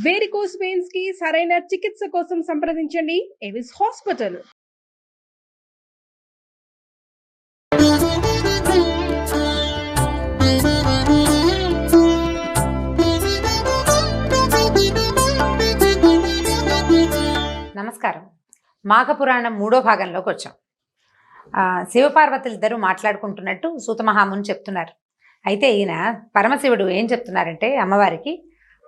Varicose veins కి సరైన చికిత్స కోసం సంప్రదించండి ఎవిస్ హాస్పిటల్. నమస్కారం. మాఘపురాణం 3వ భాగంలోకి వచ్చాం. శివపార్వతులు ఇద్దరు మాట్లాడుకుంటున్నట్టు సూతమహాముని చెప్తున్నారు. అయితే ఈయన పరమశివుడు ఏం చెప్తున్నారంటే అమ్మవారికి,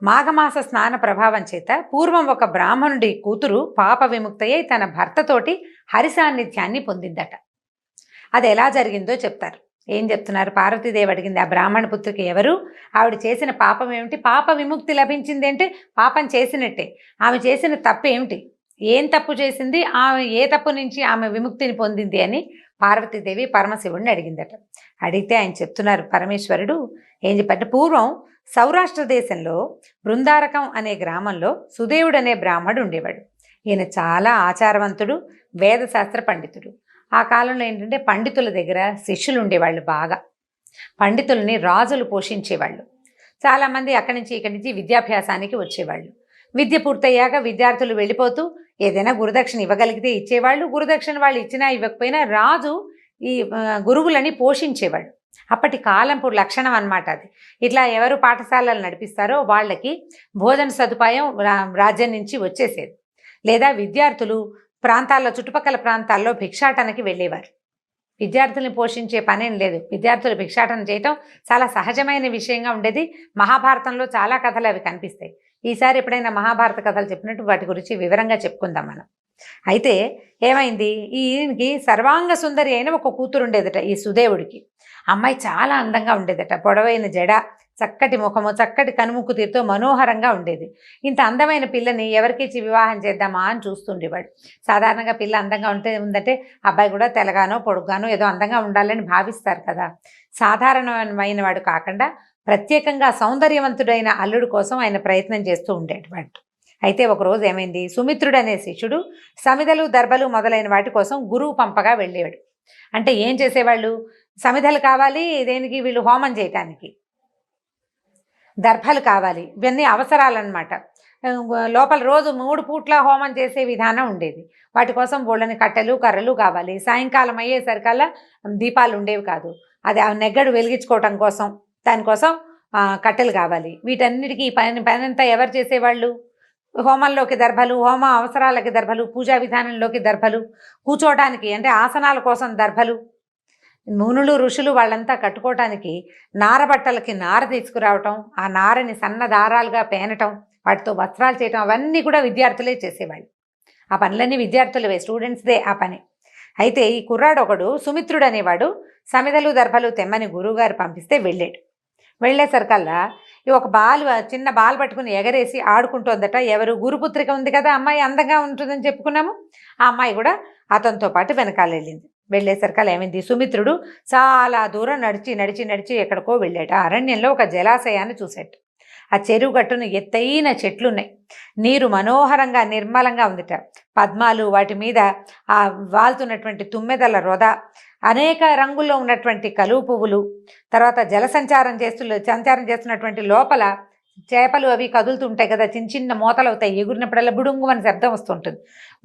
మాఘమాస స్నాన ప్రభావం చేత పూర్వం ఒక బ్రాహ్మణుడి కూతురు పాప విముక్తయ్యి తన భర్తతోటి హరిసాన్నిధ్యాన్ని పొందిందట. అది ఎలా జరిగిందో చెప్తారు. ఏం చెప్తున్నారు? పార్వతీదేవి అడిగింది, ఆ బ్రాహ్మణ పుత్రికి ఎవరు, ఆవిడ చేసిన పాపం ఏమిటి, పాప విముక్తి లభించింది అంటే పాపం చేసినట్టే, ఆమె చేసిన తప్పు ఏమిటి, ఏం తప్పు చేసింది, ఆమె ఏ తప్పు నుంచి ఆమె విముక్తిని పొందింది అని పార్వతీదేవి పరమశివుడిని అడిగిందట. అడిగితే ఆయన చెప్తున్నారు, పరమేశ్వరుడు ఏం చెప్పంటే, పూర్వం సౌరాష్ట్ర దేశంలో బృందారకం అనే గ్రామంలో సుదేవుడు అనే బ్రాహ్మడు ఉండేవాడు. ఈయన చాలా ఆచారవంతుడు, వేదశాస్త్ర పండితుడు. ఆ కాలంలో ఏంటంటే పండితుల దగ్గర శిష్యులు ఉండేవాళ్ళు. బాగా పండితుల్ని రాజులు పోషించేవాళ్ళు. చాలామంది అక్కడి నుంచి ఇక్కడి నుంచి విద్యాభ్యాసానికి వచ్చేవాళ్ళు. విద్య పూర్తయ్యాక విద్యార్థులు వెళ్ళిపోతూ ఏదైనా గురుదక్షిణ ఇవ్వగలిగితే ఇచ్చేవాళ్ళు, గురుదక్షిణ వాళ్ళు ఇచ్చినా ఇవ్వకపోయినా రాజు ఈ గురువులని పోషించేవాడు. అప్పటి కాలంపు లక్షణం అన్నమాట అది. ఇట్లా ఎవరు పాఠశాలలు నడిపిస్తారో వాళ్ళకి భోజన సదుపాయం రాజ్యం నుంచి వచ్చేసేది. లేదా విద్యార్థులు ప్రాంతాల్లో, చుట్టుపక్కల ప్రాంతాల్లో భిక్షాటనకి వెళ్ళేవారు. విద్యార్థుల్ని పోషించే పనేం లేదు, విద్యార్థులు భిక్షాటన చేయటం చాలా సహజమైన విషయంగా ఉండేది. మహాభారతంలో చాలా కథలు అవి కనిపిస్తాయి. ఈసారి ఎప్పుడైనా మహాభారత కథలు చెప్పినట్టు వాటి గురించి వివరంగా చెప్పుకుందాం మనం. అయితే ఏమైంది, ఈయనకి సర్వాంగ సుందరి అయిన ఒక కూతురు ఉండేదట ఈ సుదేవుడికి. అమ్మాయి చాలా అందంగా ఉండేదట. పొడవైన జడ, చక్కటి ముఖము, చక్కటి కనుముక్కు తీరుతో మనోహరంగా ఉండేది. ఇంత అందమైన పిల్లని ఎవరికిచ్చి వివాహం చేద్దామా అని చూస్తుండేవాడు. సాధారణంగా పిల్ల అందంగా ఉందంటే అబ్బాయి కూడా తెల్లగానో పొడుగ్గానో ఏదో అందంగా ఉండాలని భావిస్తారు కదా. సాధారణమైన వాడు కాకుండా ప్రత్యేకంగా సౌందర్యవంతుడైన అల్లుడు కోసం ఆయన ప్రయత్నం చేస్తూ ఉండేటవాడు. అయితే ఒకరోజు ఏమైంది, సుమిత్రుడు అనే శిష్యుడు సమిధలు, దర్భలు మొదలైన వాటి కోసం గురువు పంపగా వెళ్ళేవాడు. అంటే ఏం చేసేవాళ్ళు, సమిధలు కావాలి దేనికి, వీళ్ళు హోమం చేయటానికి, దర్భలు కావాలి, ఇవన్నీ అవసరాలన్నమాట. లోపల రోజు 3 పూట్ల హోమం చేసే విధానం ఉండేది. వాటి కోసం బోళ్ళని కట్టెలు కర్రలు కావాలి. సాయంకాలం అయ్యేసరికల్లా దీపాలు ఉండేవి కాదు. అది ఆ నెగ్గడు వెలిగించుకోవటం కోసం, దానికోసం కట్టెలు కావాలి. వీటన్నిటికీ పనంతా ఎవరు చేసేవాళ్ళు, హోమంలోకి దర్భలు, హోమ అవసరాలకి దర్భలు, పూజా విధానంలోకి దర్భలు, కూర్చోవటానికి అంటే ఆసనాల కోసం దర్భలు, మునులు ఋషులు వాళ్ళంతా కట్టుకోవటానికి నారబట్టలకి నార తీసుకురావటం, ఆ నారని సన్న దారాలుగా పేనటం, వాటితో వస్త్రాలు చేయటం, అవన్నీ కూడా విద్యార్థులే చేసేవాళ్ళు. ఆ పనులన్నీ విద్యార్థులవే, స్టూడెంట్స్దే ఆ పని. అయితే ఈ కుర్రాడు ఒకడు సుమిత్రుడు అనేవాడు సమిధలు దర్భలు తెమ్మని గురువుగారు పంపిస్తే వెళ్ళాడు. వెళ్ళేసరికల్లా ఒక చిన్న బాల్ పట్టుకుని ఎగరేసి ఆడుకుంటోందట. ఎవరు, గురుపుత్రిక ఉంది కదా అమ్మాయి, అందంగా ఉంటుందని చెప్పుకున్నాము. ఆ అమ్మాయి కూడా అతనితో పాటు వెనకాల వెళ్ళింది. వెళ్ళేసరికల్లా ఏమైంది, సుమిత్రుడు చాలా దూరం నడిచి నడిచి నడిచి ఎక్కడికో వెళ్ళాడు. ఆ అరణ్యంలో ఒక జలాశయాన్ని చూశాడు. ఆ చెరువు గట్టును ఎత్తైన చెట్లున్నాయి. నీరు మనోహరంగా నిర్మలంగా ఉందిట. పద్మాలు, వాటి మీద ఆ వాలుతున్నటువంటి తుమ్మెదల రొద, అనేక రంగుల్లో ఉన్నటువంటి కలువ పువ్వులు, తర్వాత సంచారం చేస్తున్నటువంటి లోపల చేపలు అవి కదులుతుంటాయి కదా, చిన్న చిన్న మూతలు అవుతాయి, ఎగురినప్పుడల్లా బుడుంగు అని శబ్దం వస్తుంటుంది.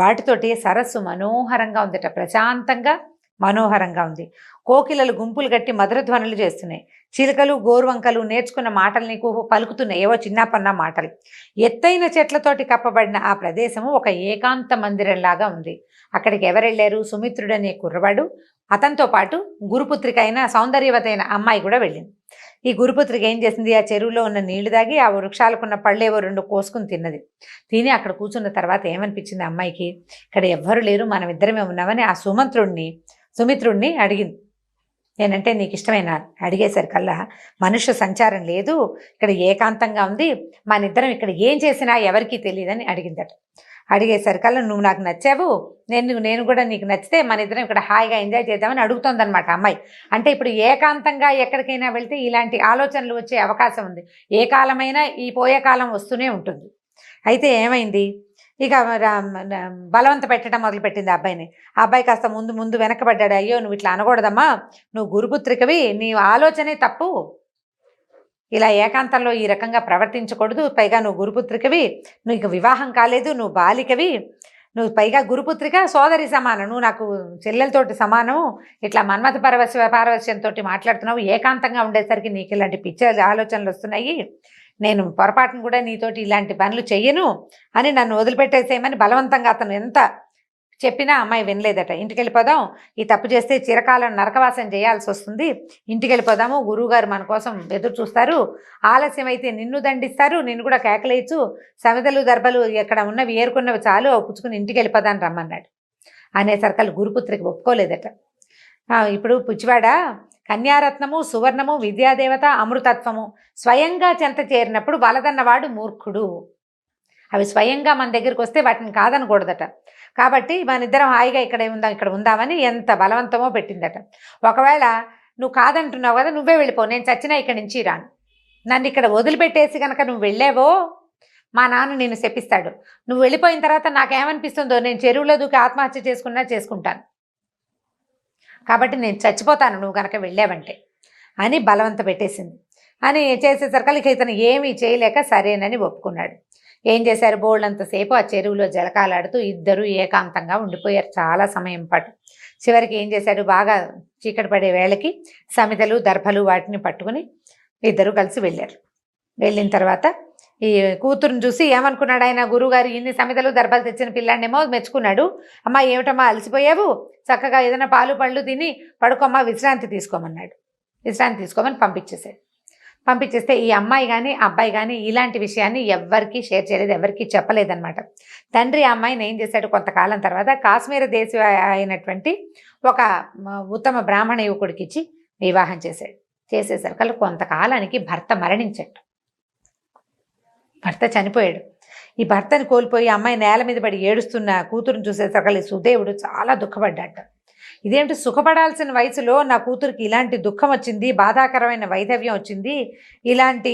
వాటితోటి సరస్సు మనోహరంగా ఉందట, ప్రశాంతంగా మనోహరంగా ఉంది. కోకిలలు గుంపులు కట్టి మధురధ్వనులు చేస్తున్నాయి. చిలుకలు గోరువంకలు నేర్చుకున్న మాటలు నీకు పలుకుతున్నాయి, ఏవో చిన్నపన్న మాటలు. ఎత్తైన చెట్లతోటి కప్పబడిన ఆ ప్రదేశము ఒక ఏకాంత మందిరంలాగా ఉంది. అక్కడికి ఎవరు వెళ్ళారు, సుమిత్రుడు అనే కుర్రవాడు, అతనితో పాటు గురుపుత్రిక అయిన సౌందర్యవతైన అమ్మాయి కూడా వెళ్ళింది. ఈ గురుపుత్రిక ఏం చేసింది, ఆ చెరువులో ఉన్న నీళ్లు తాగి ఆ వృక్షాలకున్న పళ్ళేవో 2 కోసుకుని తిన్నది. తిని అక్కడ కూర్చున్న తర్వాత ఏమనిపించింది అమ్మాయికి, ఇక్కడ ఎవ్వరు లేరు, మనం ఇద్దరమే ఉన్నామని ఆ సుమిత్రుడిని అడిగింది. నేనంటే నీకు ఇష్టమైన అడిగేసరికల్లా, మనుష్య సంచారం లేదు, ఇక్కడ ఏకాంతంగా ఉంది, మన ఇద్దరం ఇక్కడ ఏం చేసినా ఎవరికీ తెలియదని అడిగిందట. అడిగేసరికల్లా, నువ్వు నాకు నచ్చావు, నేను కూడా నీకు నచ్చితే మన ఇద్దరం ఇక్కడ హాయిగా ఎంజాయ్ చేద్దామని అడుగుతోందనమాట అమ్మాయి. అంటే ఇప్పుడు ఏకాంతంగా ఎక్కడికైనా వెళ్తే ఇలాంటి ఆలోచనలు వచ్చే అవకాశం ఉంది. ఏ కాలమైనా ఈ పోయే కాలం వస్తూనే ఉంటుంది. అయితే ఏమైంది, ఇక బలవంత పెట్టడం మొదలుపెట్టింది ఆ అబ్బాయిని. ఆ అబ్బాయి కాస్త ముందు వెనకబడ్డాడు. అయ్యో నువ్వు ఇట్లా అనకూడదమ్మా, నువ్వు గురుపుత్రికవి, నీ ఆలోచనే తప్పు, ఇలా ఏకాంతంలో ఈ రకంగా ప్రవర్తించకూడదు. పైగా నువ్వు గురుపుత్రికవి, నీకు వివాహం కాలేదు, నువ్వు బాలికవి, నువ్వు పైగా గురుపుత్రిక, సోదరి సమానం, నువ్వు నాకు చెల్లెలతోటి సమానము, ఇట్లా మన్మథ పారవశ్యంతో మాట్లాడుతున్నావు, ఏకాంతంగా ఉండేసరికి నీకు ఇలాంటి పిచ్చి ఆలోచనలు వస్తున్నాయి, నేను పొరపాటును కూడా నీతోటి ఇలాంటి పనులు చెయ్యను అని నన్ను వదిలిపెట్టేసేయమని బలవంతంగా అతను ఎంత చెప్పినా అమ్మాయి వినలేదట. ఇంటికి వెళ్ళిపోదాం, ఈ తప్పు చేస్తే చిరకాలం నరకవాసం చేయాల్సి వస్తుంది, ఇంటికి వెళ్ళిపోదాము, గురువుగారు మన కోసం ఎదురు చూస్తారు, ఆలస్యం అయితే నిన్ను దండిస్తారు, నిన్ను కూడా కేకలేయచ్చు, సమితలు దర్భలు ఎక్కడ ఉన్నవి ఏరుకున్నవి చాలు పుచ్చుకుని ఇంటికి వెళ్ళిపోదాన్ని రమ్మన్నాడు. అనేసరికలు గురుపుత్రికి ఒప్పుకోలేదట. ఇప్పుడు పుచ్చివాడ కన్యారత్నము, సువర్ణము, విద్యాదేవత, అమృతత్వము స్వయంగా చెంత చేరినప్పుడు వలదన్నవాడు మూర్ఖుడు. అవి స్వయంగా మన దగ్గరికి వస్తే వాటిని కాదనకూడదట. కాబట్టి మన ఇద్దరం హాయిగా ఇక్కడ ఉందామని ఎంత బలవంతమో పెట్టిందట. ఒకవేళ నువ్వు కాదంటున్నావు కదా, నువ్వే వెళ్ళిపో, నేను చచ్చినా ఇక్కడి నుంచి రాను, నన్ను ఇక్కడ వదిలిపెట్టేసి కనుక నువ్వు వెళ్ళావో మా నాన్న నేను శపిస్తాడు, నువ్వు వెళ్ళిపోయిన తర్వాత నాకేమనిపిస్తుందో నేను చెరువులో దూకి ఆత్మహత్య చేసుకుంటాను, కాబట్టి నేను చచ్చిపోతాను నువ్వు కనుక వెళ్ళావంటే అని బలవంత పెట్టేసింది. అని చేసేసరికి ఇతను ఏమీ చేయలేక సరేనని ఒప్పుకున్నాడు. ఏం చేశారు, బోళ్ళంతసేపు ఆ చెరువులో జలకాలాడుతూ ఇద్దరు ఏకాంతంగా ఉండిపోయారు చాలా సమయం పాటు. చివరికి ఏం చేశాడు, బాగా చీకటి పడే వేళకి సమితలు దర్భలు వాటిని పట్టుకుని ఇద్దరు కలిసి వెళ్ళారు. వెళ్ళిన తర్వాత ఈ కూతురుని చూసి ఏమనుకున్నాడు ఆయన, గురువుగారు ఇన్ని సమితలు దర్భలు తెచ్చిన పిల్లాన్నేమో మెచ్చుకున్నాడు. అమ్మ ఏమిటమ్మా అలసిపోయావు, చక్కగా ఏదైనా పాలు పళ్ళు తిని పడుకోమ్మా, విశ్రాంతి తీసుకోమన్నాడు. విశ్రాంతి తీసుకోమని పంపించేశాడు. పంపించేస్తే ఈ అమ్మాయి కానీ అబ్బాయి కానీ ఇలాంటి విషయాన్ని ఎవ్వరికీ షేర్ చేయలేదు, ఎవరికీ చెప్పలేదన్నమాట. తండ్రి ఆ అమ్మాయిని ఏం చేశాడు, కొంతకాలం తర్వాత కాశ్మీర దేశ అయినటువంటి ఒక ఉత్తమ బ్రాహ్మణ యువకుడికి ఇచ్చి వివాహం చేశాడు. చేసేసరికి కొంతకాలానికి భర్త మరణించాడు. భర్త చనిపోయాడు. ఈ భర్తని కోల్పోయి అమ్మాయి నేల మీద పడి ఏడుస్తున్న కూతురుని చూసేసరికి సుదేవుడు చాలా దుఃఖపడ్డాట. ఇదేంటి, సుఖపడాల్సిన వయసులో నా కూతురికి ఇలాంటి దుఃఖం వచ్చింది, బాధాకరమైన వైధవ్యం వచ్చింది, ఇలాంటి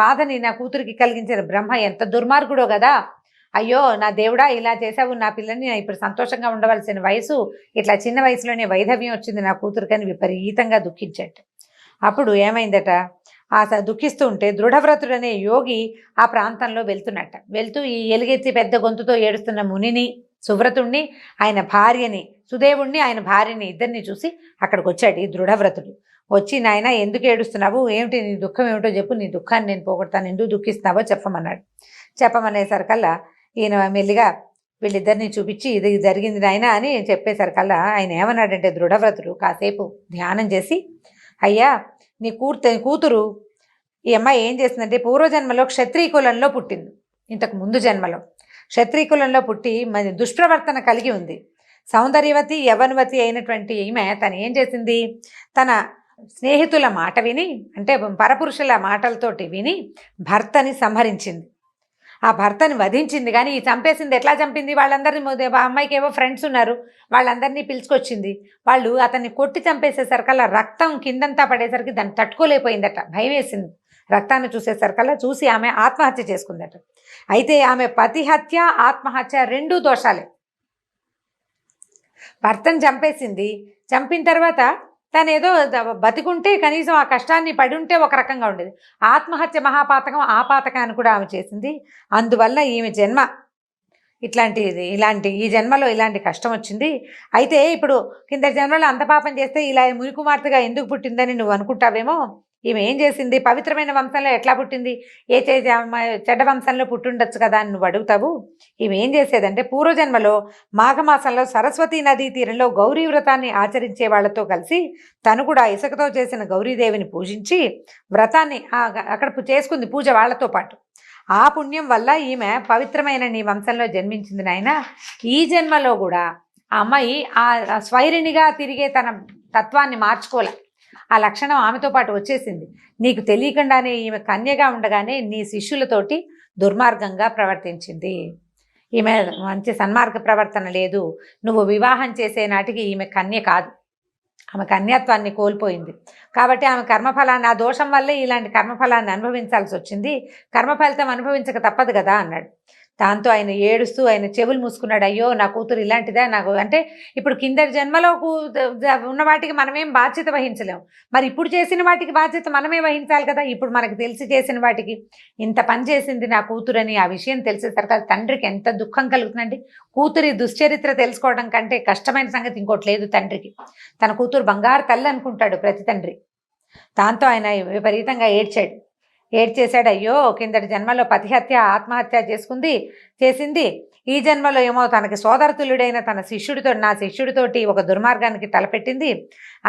బాధని నా కూతురికి కలిగించిన బ్రహ్మ ఎంత దుర్మార్గుడో కదా, అయ్యో నా దేవుడా ఇలా చేసావు, నా పిల్లని ఇప్పుడు సంతోషంగా ఉండవలసిన వయసు, ఇట్లా చిన్న వయసులోనే వైధవ్యం వచ్చింది నా కూతురికని విపరీతంగా దుఃఖించట. అప్పుడు ఏమైందట, దుఃఖిస్తూ ఉంటే దృఢవ్రతుడు అనే యోగి ఆ ప్రాంతంలో వెళ్తూ ఈ ఎలుగెత్తి పెద్ద గొంతుతో ఏడుస్తున్న మునిని, సువ్రతుణ్ణి, ఆయన భార్యని, సుదేవుణ్ణి ఆయన భార్యని ఇద్దరిని చూసి అక్కడికి వచ్చాడు ఈ దృఢవ్రతుడు. వచ్చి, నాయన ఎందుకు ఏడుస్తున్నావు, ఏమిటి నీ దుఃఖం ఏమిటో చెప్పు, నీ దుఃఖాన్ని నేను పోగొడతాను, ఎందుకు దుఃఖిస్తున్నావో చెప్పమన్నాడు. చెప్పమనేసరికల్లా ఈయన మెల్లిగా వీళ్ళిద్దరిని చూపించి ఇది జరిగింది నాయన అని చెప్పేసరికల్లా ఆయన ఏమన్నాడంటే, దృఢవ్రతుడు కాసేపు ధ్యానం చేసి, అయ్యా నీ కూతురు ఈ అమ్మాయి ఏం చేసిందంటే పూర్వజన్మలో క్షత్రియ కులంలో పుట్టింది, ఇంతకు ముందు జన్మలో క్షత్రియ కులంలో పుట్టి మరి దుష్ప్రవర్తన కలిగి ఉంది. సౌందర్యవతి యవనవతి అయినటువంటి ఈమె తను ఏం చేసింది, తన స్నేహితుల మాట విని, అంటే పరపురుషుల మాటలతోటి విని భర్తని సంహరించింది. ఆ భర్తని వధించింది. కానీ ఈ చంపేసింది ఎట్లా చంపింది, వాళ్ళందరినీ అమ్మాయికి ఏవో ఫ్రెండ్స్ ఉన్నారు, వాళ్ళందరినీ పిలుచుకొచ్చింది. వాళ్ళు అతన్ని కొట్టి చంపేసేసరికల్లా రక్తం కిందంతా పడేసరికి దాన్ని తట్టుకోలేకపోయిందట, భయం వేసింది. రక్తాన్ని చూసేసరికల్లా చూసి ఆమె ఆత్మహత్య చేసుకుందట. అయితే ఆమె పతిహత్య ఆత్మహత్య రెండూ దోషాలే. భర్తను చంపేసింది, చంపిన తర్వాత తను ఏదో బతికుంటే కనీసం ఆ కష్టాన్ని పడి ఉంటే ఒక రకంగా ఉండేది. ఆత్మహత్య మహాపాతకం, ఆ పాతకాన్ని కూడా ఆమె చేసింది. అందువల్ల ఈమె జన్మ ఈ జన్మలో ఇలాంటి కష్టం వచ్చింది. అయితే ఇప్పుడు కింద జన్మలో అంత పాపం చేస్తే ఇలా మునికుమార్తెగా ఎందుకు పుట్టిందని నువ్వు అనుకుంటావేమో. ఈమె ఏం చేసింది, పవిత్రమైన వంశంలో ఎట్లా పుట్టింది, చెడ్డ వంశంలో పుట్టుండొచ్చు కదా అని నువ్వు అడుగుతావు. ఈమె ఏం చేసేదంటే పూర్వజన్మలో మాఘమాసంలో సరస్వతీ నదీ తీరంలో గౌరీ వ్రతాన్ని ఆచరించే వాళ్లతో కలిసి తను కూడా ఇసుకతో చేసిన గౌరీదేవిని పూజించి వ్రతాన్ని అక్కడ చేసుకుంది పూజ వాళ్ళతో పాటు. ఆ పుణ్యం వల్ల ఈమె పవిత్రమైన నీ వంశంలో జన్మించింది నాయన. ఈ జన్మలో కూడా ఆ అమ్మాయి ఆ స్వైరిణిగా తిరిగే తన తత్వాన్ని మార్చుకోలే, ఆ లక్షణం ఆమెతో పాటు వచ్చేసింది. నీకు తెలియకుండానే ఈమె కన్యగా ఉండగానే నీ శిష్యులతోటి దుర్మార్గంగా ప్రవర్తించింది. ఈమె మంచి సన్మార్గ ప్రవర్తన లేదు. నువ్వు వివాహం చేసే నాటికి ఈమె కన్య కాదు, ఆమె కన్యాత్వాన్ని కోల్పోయింది. కాబట్టి ఆమె కర్మఫలాన్ని, ఆ దోషం వల్లే ఇలాంటి కర్మఫలాన్ని అనుభవించాల్సి వచ్చింది. కర్మఫలితం అనుభవించక తప్పదు కదా అన్నాడు. దాంతో ఆయన ఏడుస్తూ ఆయన చెవులు మూసుకున్నాడు. అయ్యో నా కూతురు ఇలాంటిదా నాకు అంటే ఇప్పుడు కిందటి జన్మలో ఉన్న వాటికి మనమేం బాధ్యత వహించలేం. మరి ఇప్పుడు చేసిన వాటికి బాధ్యత మనమే వహించాలి కదా. ఇప్పుడు మనకు తెలిసి చేసిన వాటికి ఇంత పని చేసింది నా కూతురని ఆ విషయం తెలిసేసరికి తండ్రికి ఎంత దుఃఖం కలుగుతుందండి. కూతురి దుశ్చరిత్ర తెలుసుకోవడం కంటే కష్టమైన సంగతి ఇంకోటి లేదు తండ్రికి. తన కూతురు బంగారు తల్లి అనుకుంటాడు ప్రతి తండ్రి. దాంతో ఆయన విపరీతంగా ఏడ్చేశాడు. అయ్యో కిందటి జన్మలో పతిహత్య ఆత్మహత్య చేసింది, ఈ జన్మలో ఏమో తనకి సోదరతుల్యుడైన నా శిష్యుడితోటి ఒక దుర్మార్గానికి తలపెట్టింది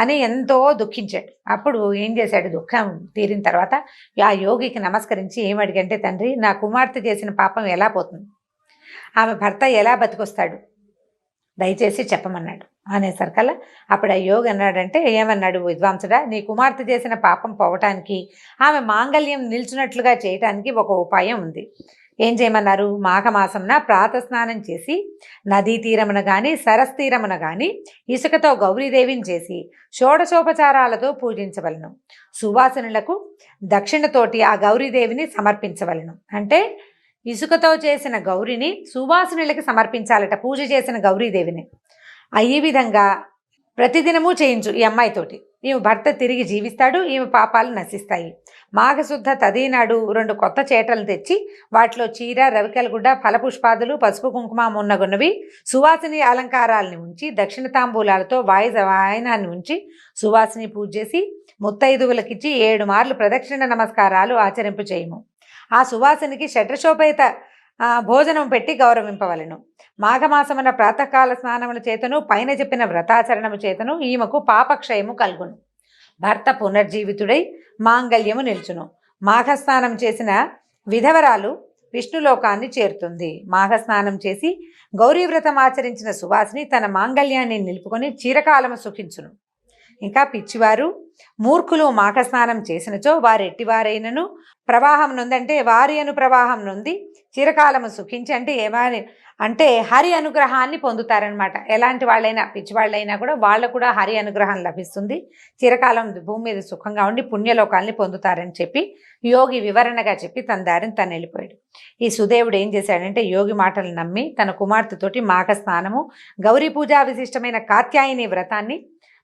అని ఎంతో దుఃఖించాడు. అప్పుడు ఏం చేశాడు, దుఃఖం తీరిన తర్వాత ఆ యోగికి నమస్కరించి ఏమడిగంటే, తండ్రి నా కుమార్తె చేసిన పాపం ఎలా పోతుంది, ఆమె భర్త ఎలా బతికొస్తాడు, దయచేసి చెప్పమన్నాడు. అనేసరికల్లా అప్పుడు ఆ యోగి అన్నాడంటే, ఏమన్నాడు విద్వాంసుడా, నీ కుమార్తె చేసిన పాపం పోవటానికి ఆమె మాంగళ్యం నిల్చున్నట్లుగా చేయటానికి ఒక ఉపాయం ఉంది. ఏం చేయమన్నారు, మాఘమాసంన ప్రాతస్నానం చేసి నదీ తీరమున కానీ సరస్తీరమున కానీ ఇసుకతో గౌరీదేవిని చేసి షోడశోపచారాలతో పూజించవలను. సువాసనులకు దక్షిణతోటి ఆ గౌరీదేవిని సమర్పించవలను. అంటే ఇసుకతో చేసిన గౌరిని సువాసనులకి సమర్పించాలట, పూజ చేసిన గౌరీదేవిని. ఈ విధంగా ప్రతిదినము చేయించు ఈ అమ్మాయితోటి. ఈమె భర్త తిరిగి జీవిస్తాడు, ఈమె పాపాలు నశిస్తాయి. మాఘశుద్ధ తదీనాడు 2 కొత్త చేటలు తెచ్చి వాటిలో చీర, రవికెలగుడ్డ, ఫలపుష్పాదులు, పసుపు కుంకుమ మున్నగున్నవి సువాసిని అలంకారాలని ఉంచి దక్షిణ తాంబూలాలతో వాయనాన్ని ఉంచి సువాసిని పూజ చేసి ముత్తైదువులకిచ్చి 7 మార్లు ప్రదక్షిణ నమస్కారాలు ఆచరింపు చేయము. ఆ సువాసినికి షడ్రశోపేత భోజనం పెట్టి గౌరవింపవలను. మాఘమాసమున ప్రాతకాల స్నానముల చేతను పైన చెప్పిన వ్రతాచరణము చేతను ఈమెకు పాపక్షయము కలుగును. భర్త పునర్జీవితుడై మాంగళ్యము నిల్చును. మాఘస్నానం చేసిన విధవరాలు విష్ణులోకాన్ని చేరుతుంది. మాఘస్నానం చేసి గౌరీవ్రతం ఆచరించిన సువాసిని తన మాంగళ్యాన్ని నిలుపుకొని చిరకాలము సుఖించును. ఇంకా పిచ్చివారు మూర్ఖులు మాఘస్నానం చేసినచో వారెట్టివారైనను ప్రవాహం నొందంటే వారి అను ప్రవాహం నొంది చిరకాలము సుఖించి అంటే హరి అనుగ్రహాన్ని పొందుతారనమాట. ఎలాంటి వాళ్ళైనా పిచ్చివాళ్ళైనా కూడా వాళ్ళకు కూడా హరి అనుగ్రహం లభిస్తుంది, చిరకాలం భూమి మీద సుఖంగా ఉండి పుణ్యలోకాల్ని పొందుతారని చెప్పి యోగి వివరణగా చెప్పి తన దారిని తను వెళ్ళిపోయాడు. ఈ సుదేవుడు ఏం చేశాడంటే యోగి మాటలు నమ్మి తన కుమార్తెతోటి మాఘ స్నానము, గౌరీ పూజా విశిష్టమైన కాత్యాయని వ్రతాన్ని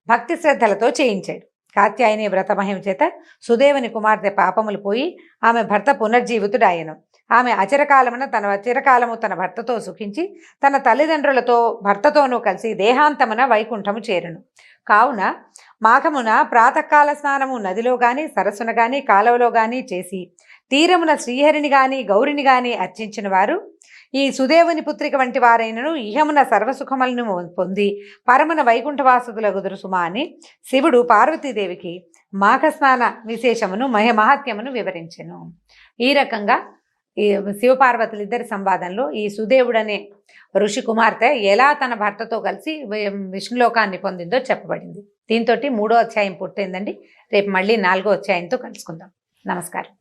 భక్తి శ్రద్ధలతో చేయించాడు. కాత్యాయని వ్రత మహిమ చేత సుదేవుని కుమార్తె పాపములు పోయి ఆమె భర్త పునర్జీవితుడాయను. ఆమె చిరకాలము తన భర్తతో సుఖించి తన తల్లిదండ్రులతో భర్తతోనూ కలిసి దేహాంతమున వైకుంఠము చేరును. కావున మాఘమున ప్రాతకాల స్నానము నదిలో గాని సరస్సున గాని కాలువలో గాని చేసి తీరమున శ్రీహరిని గాని గౌరిని గాని అర్చించిన వారు ఈ సుదేవుని పుత్రిక వంటి వారైనను ఇహమున సర్వసుఖములను పొంది పరమున వైకుంఠవాసులగుదురు సుమా అని శివుడు పార్వతీదేవికి మాఘస్నాన విశేషమును మహత్యమును వివరించెను. ఈ రకంగా ఈ శివపార్వతులిద్దరి సంవాదంలో ఈ సుదేవుడనే ఋషి కుమార్తె ఎలా తన భర్తతో కలిసి విష్ణులోకాన్ని పొందిందో చెప్పబడింది. దీంతో 3వ అధ్యాయం పూర్తయిందండి. రేపు మళ్ళీ 4వ అధ్యాయంతో కలుసుకుందాం. నమస్కారం.